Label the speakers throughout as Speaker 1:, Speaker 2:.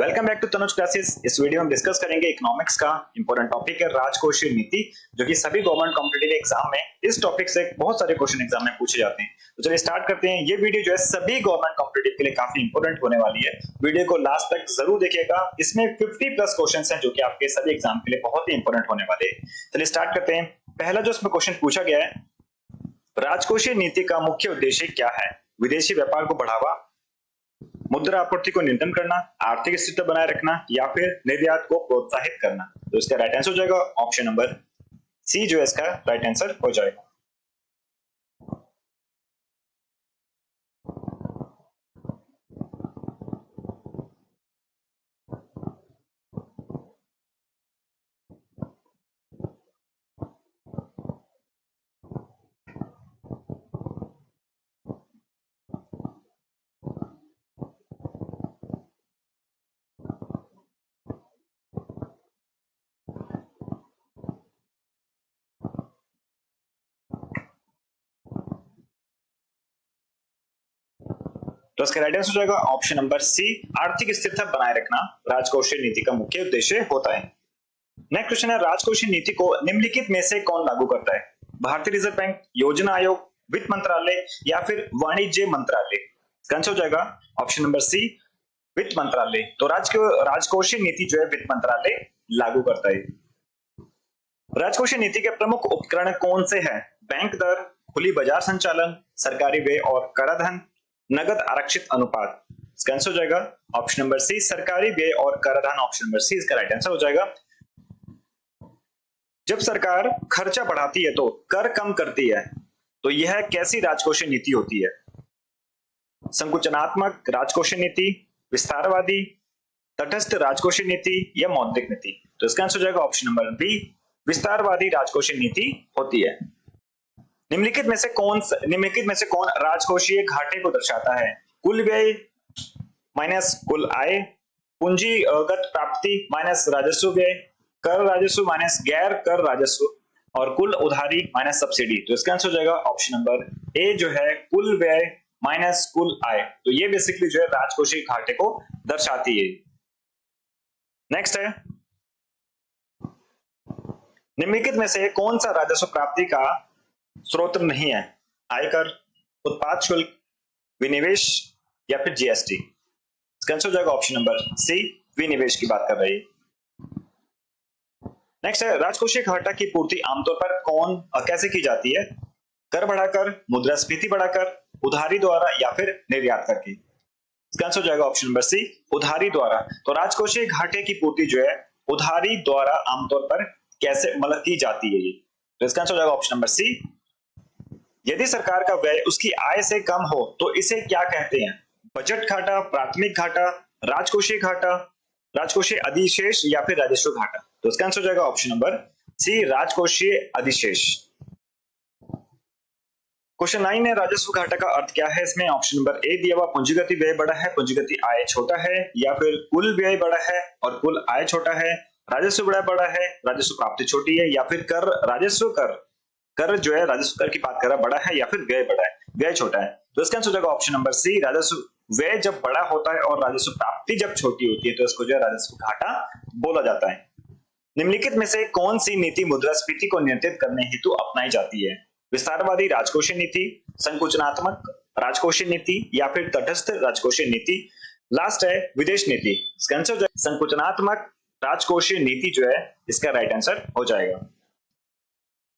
Speaker 1: Welcome back to Tanuj classes. इस video में discuss करेंगे इकोनॉमिक्स का इंपॉर्टेंट टॉपिक है राजकोषीय नीति, जो कि सभी गवर्नमेंट कॉम्पिटिटिव एग्जाम में इस टॉपिक से बहुत सारे क्वेश्चन एग्जाम में पूछे जाते हैं। तो चलिए स्टार्ट करते हैं। ये वीडियो जो है सभी गवर्नमेंट कॉम्पिटिटिव के लिए काफी इंपॉर्टेंट होने वाली है। वीडियो को लास्ट तक जरूर देखिएगा। इसमें 50 प्लस क्वेश्चन है जो कि आपके सभी एग्जाम के लिए बहुत ही इंपॉर्टेंट होने वाले हैं। चलिए स्टार्ट करते हैं। पहला जो इसमें क्वेश्चन पूछा गया है, राजकोषीय नीति का मुख्य उद्देश्य क्या है? विदेशी व्यापार को बढ़ावा, मुद्रा आपूर्ति को नियंत्रण करना, आर्थिक स्थिरता बनाए रखना या फिर निर्यात को प्रोत्साहित करना। तो इसका राइट आंसर हो जाएगा ऑप्शन नंबर सी, जो है इसका राइट आंसर हो जाएगा। तो इसका राइट आंसर हो जाएगा ऑप्शन नंबर सी, आर्थिक स्थिरता बनाए रखना राजकोषीय नीति का मुख्य उद्देश्य होता है। नेक्स्ट क्वेश्चन है, राजकोषीय नीति को निम्नलिखित में से कौन लागू करता है? भारतीय रिजर्व बैंक, योजना आयोग, वित्त मंत्रालय या फिर वाणिज्य मंत्रालय। इसका आंसर हो जाएगा ऑप्शन नंबर सी, वित्त मंत्रालय। तो राजकोषीय नीति जो है वित्त मंत्रालय लागू करता है। राजकोषीय नीति के प्रमुख उपकरण कौन से हैं? बैंक दर, खुली बाजार संचालन, सरकारी व्यय और कराधान, नगद आरक्षित अनुपात। इसका आंसर हो जाएगा ऑप्शन नंबर सी, सरकारी व्यय और कराधान। ऑप्शन नंबर सी इसका राइट आंसर हो जाएगा। जब सरकार खर्चा बढ़ाती है तो कर कम करती है, तो यह कैसी राजकोषीय नीति होती है? संकुचनात्मक राजकोषीय नीति, विस्तारवादी, तटस्थ राजकोषीय नीति या मौद्रिक नीति। तो इसका आंसर हो जाएगा ऑप्शन नंबर बी, विस्तारवादी राजकोषीय नीति होती है। निम्नलिखित में से कौन राजकोषीय घाटे को दर्शाता है? कुल व्यय माइनस कुल आय, पूंजीगत प्राप्ति माइनस राजस्व व्यय, कर राजस्व माइनस गैर कर राजस्व और कुल उधारी माइनस सब्सिडी। तो इसका आंसर हो जाएगा ऑप्शन नंबर ए, जो है कुल व्यय माइनस कुल आय। तो ये बेसिकली जो है राजकोषीय घाटे को दर्शाती है। नेक्स्ट है, निम्नलिखित में से कौन सा राजस्व प्राप्ति का स्रोत नहीं है? आयकर, उत्पाद शुल्क, विनिवेश या फिर जीएसटी। इसका आंसर हो जाएगा ऑप्शन नंबर सी, विनिवेश की बात कर रही है। नेक्स्ट है, राजकोषीय घाटा की पूर्ति आमतौर पर कौन और कैसे की जाती है? कर बढ़ाकर, मुद्रास्फीति बढ़ाकर, उधारी द्वारा या फिर निर्यात करके। इसका आंसर हो जाएगा ऑप्शन नंबर सी, उधारी द्वारा। तो राजकोषीय घाटे की पूर्ति जो है उधारी द्वारा आमतौर पर कैसे मतलब की जाती है ये। तो इसका आंसर हो जाएगा ऑप्शन नंबर सी। यदि सरकार का व्यय उसकी आय से कम हो तो इसे क्या कहते हैं? बजट घाटा, प्राथमिक घाटा, राजकोषीय घाटा, राजकोषीय अधिशेष या फिर राजस्व घाटा। तो इसका आंसर हो जाएगा ऑप्शन नंबर सी, राजकोषीय अधिशेष। क्वेश्चन 9 है, राजस्व घाटा का अर्थ क्या है? इसमें ऑप्शन नंबर ए दिया हुआ, पूंजीगत व्यय बड़ा है, पूंजीगत आय छोटा है, या फिर कुल व्यय बड़ा है और कुल आय छोटा है, राजस्व बड़ा है, राजस्व प्राप्ति छोटी है, या फिर कर जो है राजस्व कर की बात कर रहा है बड़ा है या फिर व्यय बड़ा है, व्यय छोटा है। तो इसका आंसर हो जाएगा ऑप्शन नंबर सी, राजस्व व्यय जब बड़ा होता है और राजस्व प्राप्ति जब छोटी होती है तो इसको जो है राजस्व घाटा बोला जाता है। निम्नलिखित में से कौन सी नीति मुद्रास्फीति को नियंत्रित करने हेतु अपनाई जाती है? विस्तारवादी राजकोषीय नीति, संकुचनात्मक राजकोषीय नीति या फिर तटस्थ राजकोषीय नीति। लास्ट है विदेश नीति। इसका आंसर जो है संकुचनात्मक राजकोषीय नीति जो है इसका राइट आंसर हो जाएगा।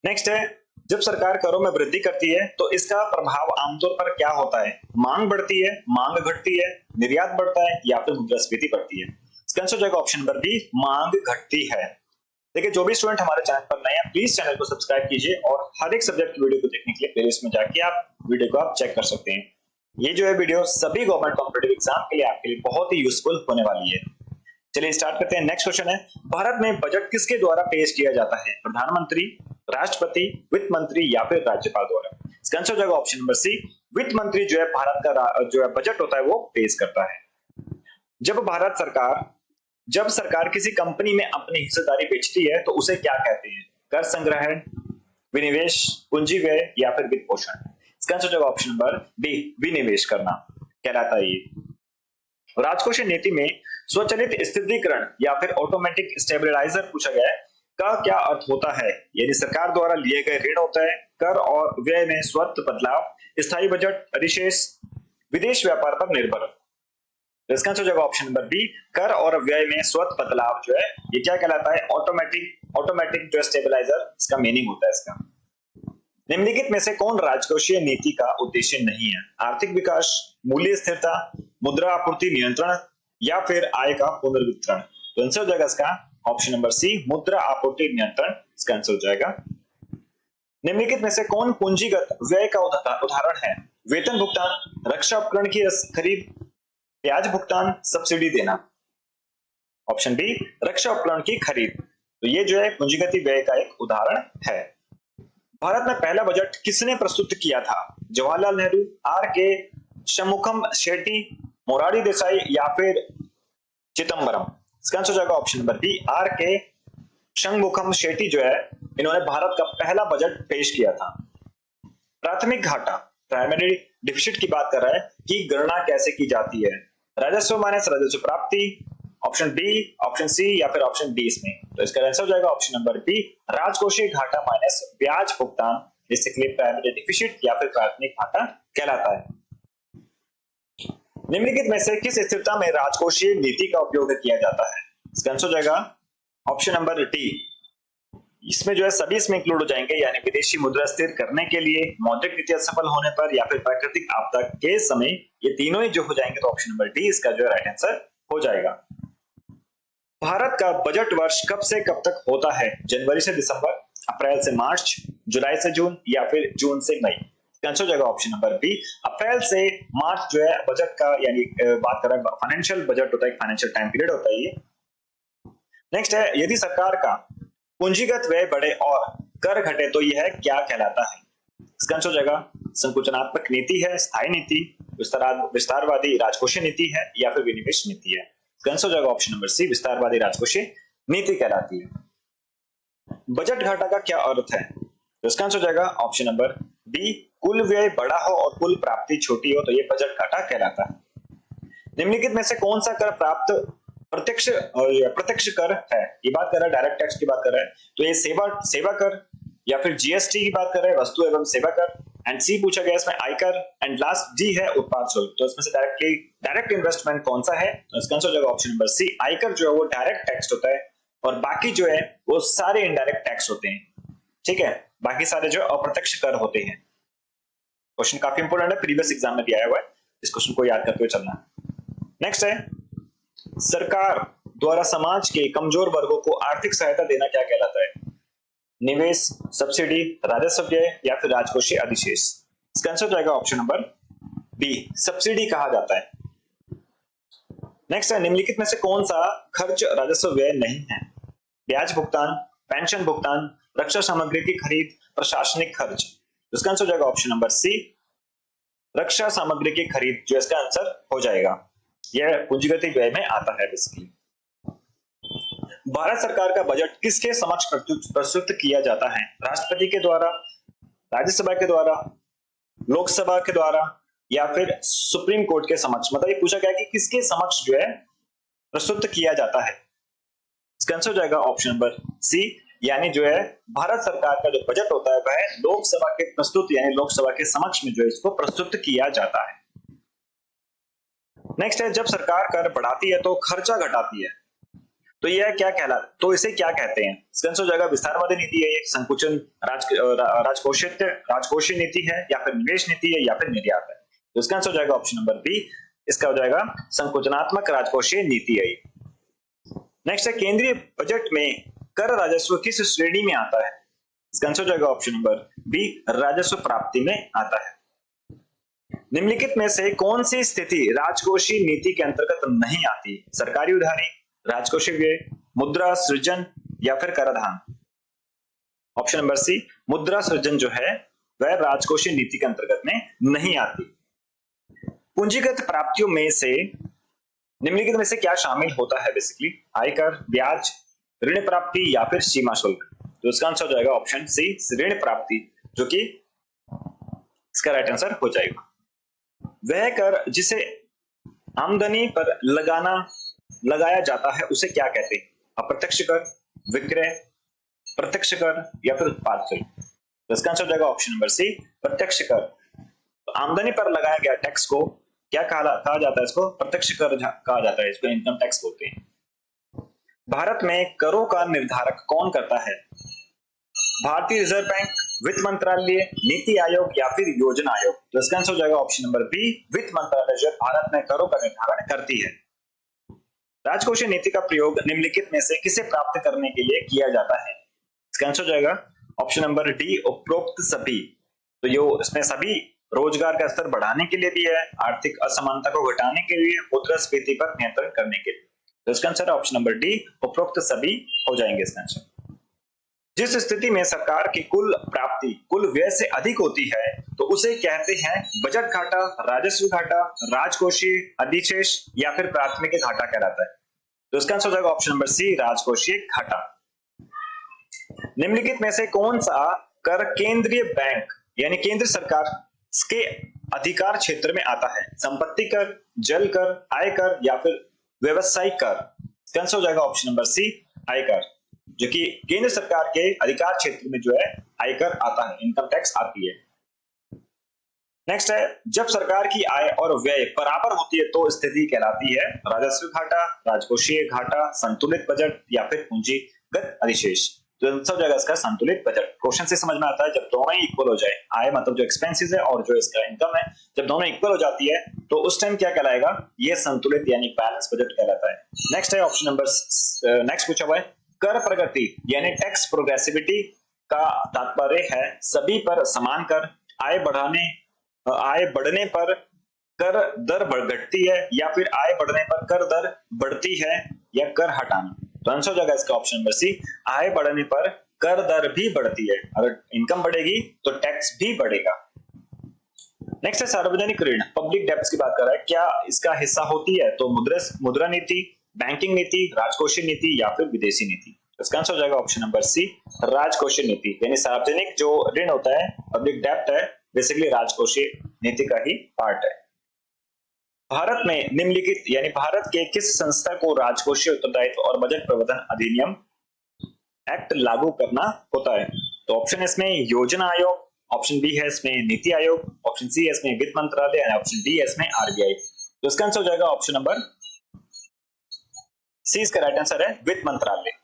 Speaker 1: नेक्स्ट है, जब सरकार करों में वृद्धि करती है तो इसका प्रभाव आमतौर पर क्या होता है? मांग बढ़ती है, मांग घटती है, निर्यात बढ़ता है या फिर मुद्रास्फीति बढ़ती है। इसका आंसर हो जाएगा ऑप्शन नंबर बी, मांग घटती है। देखिए, जो भी स्टूडेंट हमारे चैनल पर नए हैं प्लीज चैनल को सब्सक्राइब कीजिए और हर एक सब्जेक्ट की वीडियो को देखने के लिए प्लेलिस्ट में जाके आप वीडियो को आप चेक कर सकते हैं। ये जो है वीडियो सभी गवर्नमेंट कॉम्पिटिटिव एग्जाम के लिए आपके लिए बहुत ही यूजफुल होने वाली है। चलिए स्टार्ट करते हैं। नेक्स्ट क्वेश्चन है, भारत में बजट किसके द्वारा पेश किया जाता है? प्रधानमंत्री, राष्ट्रपति, वित्त मंत्री या फिर राज्यपाल द्वारा। इसका आंसर हो जाएगा ऑप्शन नंबर सी, वित्त मंत्री जो है भारत का जो है बजट होता है वो पेश करता है। जब सरकार किसी कंपनी में अपनी हिस्सेदारी बेचती है तो उसे क्या कहते हैं? कर संग्रहण, विनिवेश, पूंजी व्यय या फिर वित्त पोषण। इसका आंसर हो जाएगा ऑप्शन नंबर बी, विनिवेश करना कहलाता है ये। राजकोषीय नीति में स्वचालित स्थिरीकरण या फिर ऑटोमेटिक स्टेबलाइजर पूछा गया है का क्या अर्थ होता है? यदि सरकार द्वारा लिए गए ऋण होता है, कर और व्यय में स्वतः बदलाव, स्थायी बजट, अधिशेष, विदेश व्यापार पर निर्भर। तो इसका आंसर हो जाएगा ऑप्शन नंबर बी, कर और व्यय में स्वतः बदलाव जो है ये क्या कहलाता है? ऑटोमेटिक जो स्टेबलाइजर, इसका मीनिंग होता है इसका। निम्नलिखित में से कौन राजकोषीय नीति का उद्देश्य नहीं है? आर्थिक विकास, मूल्य स्थिरता, मुद्रा आपूर्ति नियंत्रण या फिर आय का पुनर्वितरण। तो आंसर हो जाएगा इसका ऑप्शन नंबर सी, मुद्रा आपूर्ति नियंत्रण इसका आंसर हो जाएगा। निम्नलिखित में से कौन पूंजीगत व्यय का उदाहरण है? वेतन भुगतान, रक्षा उपकरण की खरीद, ब्याज भुगतान, सब्सिडी देना। ऑप्शन बी, रक्षा उपकरण की खरीद। तो ये जो है पूंजीगत व्यय का एक उदाहरण है। भारत में पहला बजट किसने प्रस्तुत किया था? जवाहरलाल नेहरू, आर के शंमुखम शेट्टी, मोरारजी देसाई या फिर चिदम्बरम। इसका आंसर हो जाएगा ऑप्शन नंबर बी, आर के शंमुखम शेट्टी जो है इन्होंने भारत का पहला बजट पेश किया था। प्राथमिक घाटा, प्राइमरी डिफिसिट की बात कर रहा है कि गणना कैसे की जाती है? राजस्व माइनस राजस्व प्राप्ति, ऑप्शन बी, ऑप्शन सी या फिर ऑप्शन डी इसमें। तो इसका आंसर हो जाएगा ऑप्शन नंबर बी, राजकोषीय घाटा माइनस ब्याज भुगतान, बेसिकली प्राइमरी डिफिसिट या फिर प्राथमिक घाटा कहलाता है। निम्नलिखित में से किस स्थिरता में राजकोषीय नीति का उपयोग किया जाता है? इसका आंसर हो जाएगा ऑप्शन नंबर डी। इसमें जो है सभी इसमें इंक्लूड हो जाएंगे, यानी विदेशी मुद्रा स्थिर करने के लिए, मौद्रिक नीति असफल होने पर या फिर प्राकृतिक आपदा के समय, ये तीनों ही जो हो जाएंगे। तो ऑप्शन नंबर डी इसका जो है राइट आंसर हो जाएगा। भारत का बजट वर्ष कब से कब तक होता है? जनवरी से दिसंबर, अप्रैल से मार्च, जुलाई से जून या फिर जून से मई। आंसर हो जाएगा ऑप्शन नंबर बी, अप्रैल से मार्च जो है बजट का, यानी बात कर रहे हैं फाइनेंशियल बजट होता है, फाइनेंशियल टाइम पीरियड होता है ये। नेक्स्ट है, यदि सरकार का पूंजीगत व्यय बढ़े और कर घटे तो यह क्या कहलाता है? इसका आंसर हो जाएगा संकुचनात्मक नीति है, स्थायी नीति, विस्तारवादी राजकोषीय नीति है या फिर विनिवेश नीति है। इसका आंसर हो जाएगा ऑप्शन नंबर सी, विस्तारवादी राजकोषीय नीति कहलाती है। बजट घाटा का क्या अर्थ है? तो इसका आंसर हो जाएगा ऑप्शन नंबर बी, कुल व्यय बड़ा हो और कुल प्राप्ति छोटी हो तो ये बजट घाटा कहलाता है। निम्नलिखित में से कौन सा कर प्राप्त प्रत्यक्ष कर है? ये बात कर रहा है डायरेक्ट टैक्स की बात कर रहा है, तो ये सेवा कर या फिर जीएसटी की बात कर रहे हैं, वस्तु एवं सेवा कर। एंड सी पूछा गया इसमें आयकर, एंड लास्ट डी है उत्पाद शुल्क। तो इसमें से डायरेक्ट इन्वेस्टमेंट कौन सा है? तो इसका आंसर हो जाएगा ऑप्शन नंबर सी, आयकर जो है वो डायरेक्ट टैक्स होता है और बाकी जो है वो सारे इनडायरेक्ट टैक्स होते हैं। ठीक है, बाकी सारे जो अप्रत्यक्ष कर होते हैं। क्वेश्चन काफी इंपोर्टेंट है, प्रीवियस एग्जाम में भी आया हुआ है, इस क्वेश्चन को याद करते हुए चलना है। नेक्स्ट है, सरकार द्वारा समाज के कमजोर वर्गों को आर्थिक सहायता देना क्या कहलाता है? निवेश, सब्सिडी, राजस्व व्यय या फिर राजकोषीय अधिशेष। इसका आंसर हो जाएगा ऑप्शन नंबर बी, सब्सिडी कहा जाता है। नेक्स्ट है, निम्नलिखित में से कौन सा खर्च राजस्व व्यय नहीं है? ब्याज भुगतान, पेंशन भुगतान, रक्षा सामग्री की खरीद, प्रशासनिक खर्च। इसका आंसर हो जाएगा ऑप्शन नंबर सी, रक्षा सामग्री की खरीद जो इसका आंसर हो जाएगा। यह पूंजीगत व्यय में आता है बेसिकली। भारत सरकार का बजट किसके समक्ष प्रस्तुत किया जाता है? राष्ट्रपति के द्वारा, राज्यसभा के द्वारा, लोकसभा के द्वारा या फिर सुप्रीम कोर्ट के समक्ष। मतलब ये पूछा गया कि किसके समक्ष जो है प्रस्तुत किया जाता है। इसका आंसर हो जाएगा ऑप्शन नंबर सी, यानी जो है भारत सरकार का जो बजट होता है वह लोकसभा के प्रस्तुत, यानी लोकसभा के समक्ष में जो है इसको प्रस्तुत किया जाता है। नेक्स्ट है, जब सरकार कर बढ़ाती है तो खर्चा घटाती है, तो यह क्या कहलाता है? तो इसे क्या कहते हैं? इसका आंसर हो जाएगा विस्तारवादी नीति है, ये संकुचन राजकोषीय नीति है या फिर निवेश नीति है या फिर निर्यात है। तो इसका आंसर हो जाएगा ऑप्शन नंबर बी, इसका हो जाएगा संकुचनात्मक राजकोषीय नीति है। नेक्स्ट है, केंद्रीय बजट में कर राजस्व किस श्रेणी में आता है? इसका आंसर हो जाएगा ऑप्शन नंबर बी, राजस्व प्राप्ति में आता है। निम्नलिखित में से कौन सी स्थिति राजकोषीय नीति के अंतर्गत नहीं आती? सरकारी उधारी, राजकोषीय व्यय, मुद्रा सृजन या फिर कराधान। ऑप्शन नंबर सी, मुद्रा सृजन जो है वह राजकोषीय नीति के अंतर्गत में नहीं आती। पूंजीगत प्राप्तियों में से निम्नलिखित में से क्या शामिल होता है? बेसिकली आयकर, ब्याज, ऋण प्राप्ति या फिर सीमा शुल्क। तो इसका आंसर हो जाएगा ऑप्शन सी, ऋण प्राप्ति, जो कि इसका राइट आंसर हो जाएगा। वह कर जिसे आमदनी पर लगाना लगाया जाता है उसे क्या कहते हैं? अप्रत्यक्ष कर, विक्रय, प्रत्यक्ष कर या फिर उत्पाद शुल्क। तो इसका आंसर हो जाएगा ऑप्शन नंबर सी, प्रत्यक्ष कर। तो आमदनी पर लगाया गया टैक्स को क्या कहा जाता है? इसको प्रत्यक्ष कर कहा जाता है, इसको इनकम टैक्स बोलते हैं। भारत में करों का निर्धारक कौन करता है? भारतीय रिजर्व बैंक, वित्त मंत्रालय, नीति आयोग या फिर योजना आयोग। तो इसका आंसर हो जाएगा ऑप्शन नंबर बी, वित्त मंत्रालय जो भारत में करों का निर्धारण करती है। राजकोषीय नीति का प्रयोग निम्नलिखित में से किसे प्राप्त करने के लिए किया जाता है? इसका आंसर हो जाएगा ऑप्शन नंबर डी, उपरोक्त सभी। तो यो इसमें सभी रोजगार का स्तर बढ़ाने के लिए भी है, आर्थिक असमानता को घटाने के लिए, मुद्रास्फीति पर नियंत्रण करने के लिए। तो इसका आंसर ऑप्शन नंबर डी, उपरोक्त सभी हो जाएंगे इसका आंसर। जिस स्थिति में सरकार की कुल प्राप्ति कुल व्यय से अधिक होती है तो उसे कहते हैं बजट घाटा, राजस्व घाटा, राजकोषीय अधिशेष या फिर प्राथमिक घाटा कहलाता है। तो इसका आंसर हो जाएगा ऑप्शन नंबर सी, राजकोषीय घाटा। निम्नलिखित में से कौन सा कर केंद्रीय बैंक यानी केंद्र सरकार के अधिकार क्षेत्र में आता है? संपत्ति कर, जल कर, आयकर या फिर व्यवसायिक कर। इसका आंसर हो जाएगा ऑप्शन नंबर सी, आयकर, जो कि केंद्र सरकार के अधिकार क्षेत्र में जो है आयकर आता है, इनकम टैक्स आती है। नेक्स्ट है, जब सरकार की आय और व्यय बराबर होती है तो स्थिति कहलाती है राजस्व घाटा, राजकोषीय घाटा, संतुलित बजट या फिर पूंजीगत अधिशेष। तो आंसर हो जाएगा इसका संतुलित बजट। क्वेश्चन से समझ में आता है जब दोनों ही इक्वल हो जाए, आय मतलब जो एक्सपेंसेस है और जो इसका इनकम है, जब दोनों इक्वल हो जाती है तो उस टाइम क्या कहलाएगा? ये संतुलित यानी बैलेंस बजट कहलाता है। नेक्स्ट है ऑप्शन नंबर नेक्स्ट पूछा हुआ है, कर प्रगति यानी टैक्स प्रोग्रेसिविटी का तात्पर्य है सभी पर समान कर, आय बढ़ने पर कर दर घटती है या फिर आय बढ़ने पर कर दर बढ़ती है या कर हटाना। तो आंसर हो जाएगा इसका ऑप्शन नंबर सी, आय बढ़ने पर कर दर भी बढ़ती है। अगर इनकम बढ़ेगी तो टैक्स भी बढ़ेगा। नेक्स्ट है सार्वजनिक ऋण, पब्लिक डेब्ट्स की बात कर रहा है, क्या इसका हिस्सा होती है? तो मुद्रा नीति, बैंकिंग नीति, राजकोषीय नीति या फिर विदेशी नीति। इसका आंसर हो जाएगा ऑप्शन नंबर सी, राजकोषीय नीति। यानी सार्वजनिक जो ऋण होता है, पब्लिक डेब्ट है, बेसिकली राजकोषीय नीति का ही पार्ट है। भारत में निम्नलिखित यानी भारत के किस संस्था को राजकोषीय उत्तरदायित्व और बजट प्रबंधन अधिनियम एक्ट लागू करना होता है? तो ऑप्शन इसमें योजना आयोग, ऑप्शन बी है इसमें नीति आयोग, ऑप्शन सी है इसमें वित्त मंत्रालय और ऑप्शन डी है इसमें आरबीआई। तो इसका आंसर हो जाएगा ऑप्शन नंबर सी, इसका राइट आंसर है वित्त मंत्रालय।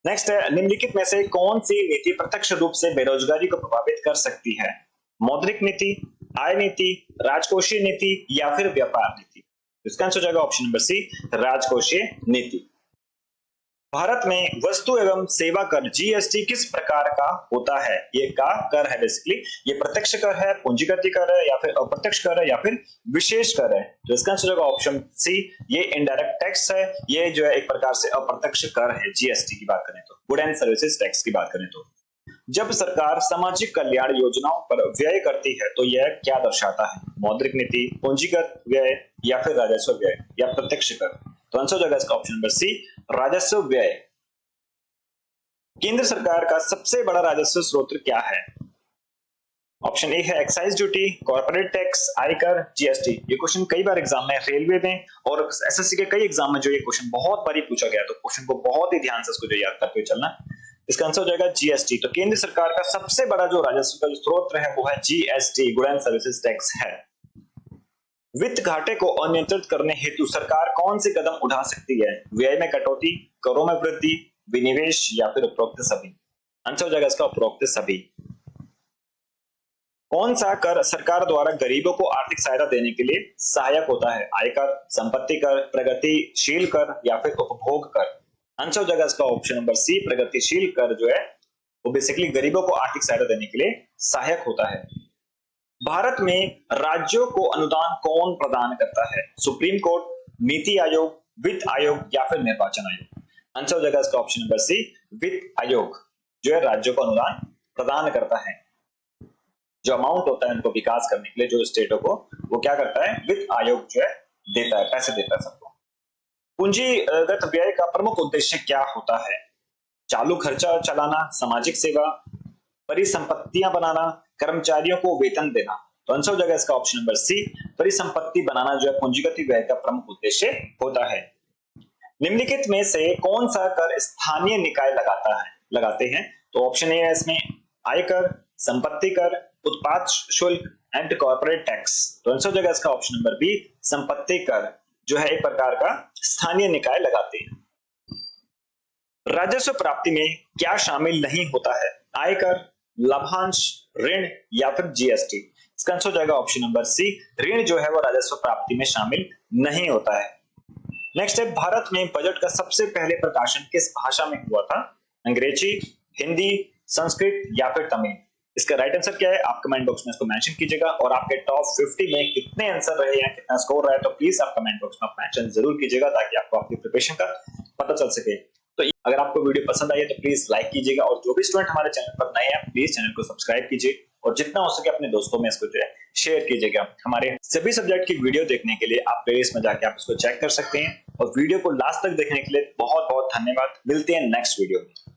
Speaker 1: नेक्स्ट है, निम्नलिखित में से कौन सी नीति प्रत्यक्ष रूप से बेरोजगारी को प्रभावित कर सकती है? मौद्रिक नीति, आय नीति, राजकोषीय नीति या फिर व्यापार नीति। इसका आंसर हो जाएगा ऑप्शन नंबर सी, राजकोषीय नीति। भारत में वस्तु एवं सेवा कर जीएसटी किस प्रकार का होता है? ये का कर है बेसिकली, ये प्रत्यक्ष कर है, पूंजीगत कर है या फिर अप्रत्यक्ष कर है या फिर विशेष कर है। तो इसका आंसर होगा ऑप्शन सी, ये इनडायरेक्ट टैक्स है, ये जो है एक प्रकार से अप्रत्यक्ष कर है। जीएसटी की बात करें तो, गुड एंड सर्विसेज टैक्स की बात करें तो, जब सरकार सामाजिक कल्याण योजनाओं पर व्यय करती है तो यह क्या दर्शाता है? मौद्रिक नीति, पूंजीगत व्यय या फिर राजस्व व्यय या प्रत्यक्ष कर। तो आंसर हो जाएगा इसका ऑप्शन नंबर सी, राजस्व व्यय। केंद्र सरकार का सबसे बड़ा राजस्व स्रोत क्या है? ऑप्शन ए है एक्साइज ड्यूटी, कॉर्पोरेट टैक्स, आयकर, जीएसटी। ये क्वेश्चन कई बार एग्जाम में, रेलवे में और एसएससी के कई एग्जाम में जो ये क्वेश्चन बहुत बार पूछा गया, तो क्वेश्चन को बहुत ही ध्यान से इसको जो याद करके चलना। इसका आंसर हो जाएगा जीएसटी। तो केंद्र सरकार का सबसे बड़ा जो राजस्व का जो स्रोत है वो है GST, good and services tax है। वित्त घाटे को अनियंत्रित करने हेतु सरकार कौन से कदम उठा सकती है? व्यय में कटौती, करों में वृद्धि, विनिवेश या फिर उपरोक्त सभी। आंसर हो जाएगा इसका उपरोक्त सभी। कौन सा कर सरकार द्वारा गरीबों को आर्थिक सहायता देने के लिए सहायक होता है? आयकर, संपत्ति कर, प्रगतिशील कर या फिर उपभोग कर। आंसर हो जाएगा इसका ऑप्शन नंबर सी, प्रगतिशील कर जो है वो बेसिकली गरीबों को आर्थिक सहायता देने के लिए सहायक होता है। भारत में राज्यों को अनुदान कौन प्रदान करता है? सुप्रीम कोर्ट, नीति आयोग, वित्त आयोग या फिर निर्वाचन आयोग। आंसर हो जाएगा इसका ऑप्शन नंबर सी, वित्त आयोग जो है राज्यों को अनुदान प्रदान करता है। जो अमाउंट होता है उनको विकास करने के लिए जो स्टेटों को, वो क्या करता है? वित्त आयोग जो है देता है, पैसे देता है सबको। पूंजीगत व्यय का प्रमुख उद्देश्य क्या होता है? चालू खर्चा चलाना, सामाजिक सेवा, परिसंपत्तियां बनाना, कर्मचारियों को वेतन देना। तो आंसर हो जाएगा इसका ऑप्शन नंबर सी, परिसंपत्ति बनाना जो है पूंजीगत व्यय का प्रमुख उद्देश्य होता है। निम्नलिखित में से कौन सा कर स्थानीय निकाय लगाते हैं? तो ऑप्शन ए है इसमें आयकर, संपत्ति कर, उत्पाद शुल्क एंड कॉर्पोरेट टैक्स। तो आंसर हो जाएगा इसका ऑप्शन नंबर बी, संपत्ति कर जो है एक प्रकार का स्थानीय निकाय लगाते हैं। राजस्व प्राप्ति में क्या शामिल नहीं होता है? आयकर, लाभांश, ऋण या फिर जीएसटी। इसका आंसर हो जाएगा ऑप्शन नंबर सी, ऋण जो है वो राजस्व प्राप्ति में शामिल नहीं होता है। नेक्स्ट है, भारत में बजट का सबसे पहले प्रकाशन किस भाषा में हुआ था? अंग्रेजी, हिंदी, संस्कृत या फिर तमिल। इसका राइट आंसर क्या है आप कमेंट बॉक्स में इसको मेंशन कीजिएगा, और आपके टॉप 50 में कितने आंसर रहे हैं, कितना स्कोर रहा है, तो प्लीज आप कमेंट बॉक्स में मेंशन जरूर कीजिएगा ताकि आपको आपकी प्रिपरेशन का पता चल सके। तो अगर आपको वीडियो पसंद आई है तो प्लीज लाइक कीजिएगा, और जो भी स्टूडेंट हमारे चैनल पर नए हैं प्लीज चैनल को सब्सक्राइब कीजिए, और जितना हो सके अपने दोस्तों में इसको जो है शेयर कीजिएगा। हमारे सभी सब्जेक्ट की वीडियो देखने के लिए आप प्लेलिस्ट में जाके आप इसको चेक कर सकते हैं, और वीडियो को लास्ट तक देखने के लिए बहुत बहुत धन्यवाद। मिलते हैं नेक्स्ट वीडियो में।